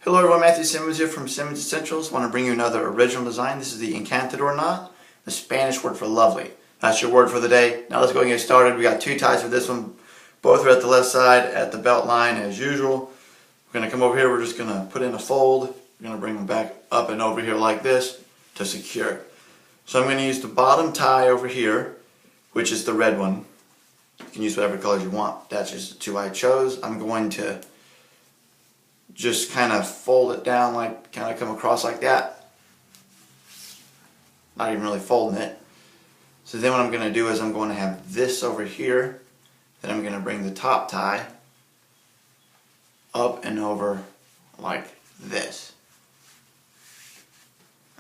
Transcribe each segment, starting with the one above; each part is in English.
Hello everyone, Matthew Simmons here from Simmons Essentials. I want to bring you another original design. This is the Encantador knot, the Spanish word for lovely. That's your word for the day. Now let's go and get started. We got two ties for this one. Both are at the left side at the belt line as usual. We're going to come over here. We're just going to put in a fold. We're going to bring them back up and over here like this to secure. So I'm going to use the bottom tie over here, which is the red one. You can use whatever colors you want. That's just the two I chose. I'm going to just kind of fold it down, like kind of come across like that. Not even really folding it. So then what I'm going to do is I'm going to have this over here. Then I'm going to bring the top tie up and over like this.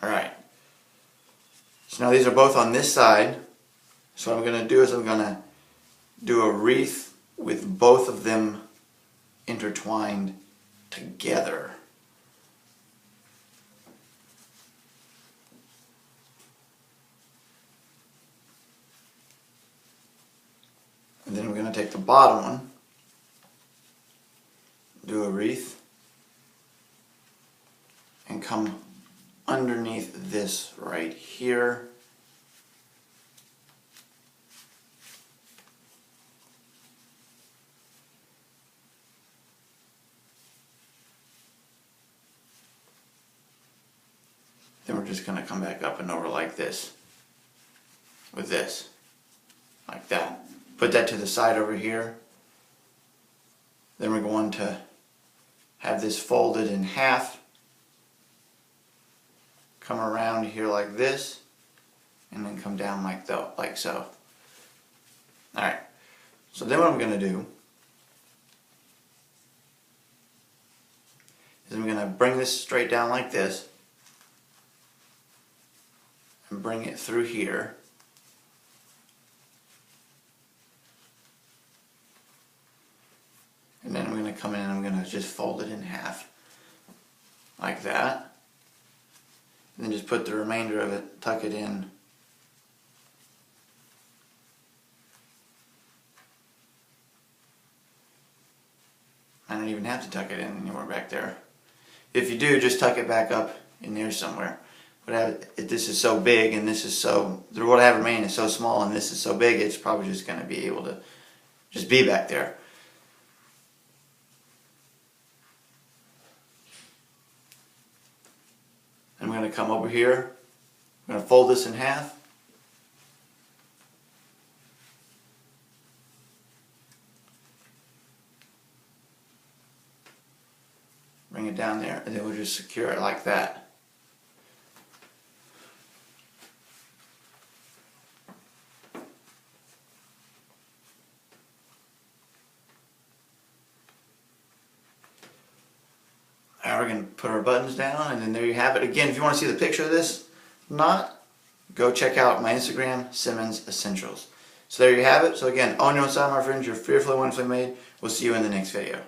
Alright. So now these are both on this side. So what I'm going to do is I'm going to do a wreath with both of them intertwined together. And then we're going to take the bottom one, do a wreath, and come underneath this right here. Then we're just going to come back up and over like this, with this, like that. Put that to the side over here. Then we're going to have this folded in half, come around here like this, and then come down like so. Alright, so then what I'm going to do is I'm going to bring this straight down like this, and bring it through here. And then I'm going to come in and I'm going to just fold it in half. Like that. And then just put the remainder of it, tuck it in. I don't even have to tuck it in anywhere back there. If you do, just tuck it back up in there somewhere. But this is so big and this is so, what I have remaining is so small and this is so big, it's probably just going to be able to just be back there. I'm going to come over here, I'm going to fold this in half. Bring it down there and then we'll just secure it like that. Now we're going to put our buttons down and then there you have it. Again, if you want to see the picture of this knot, go check out my Instagram, SimmonsEssentials. So there you have it. So again, own your own style, my friends. You're fearfully, wonderfully made. We'll see you in the next video.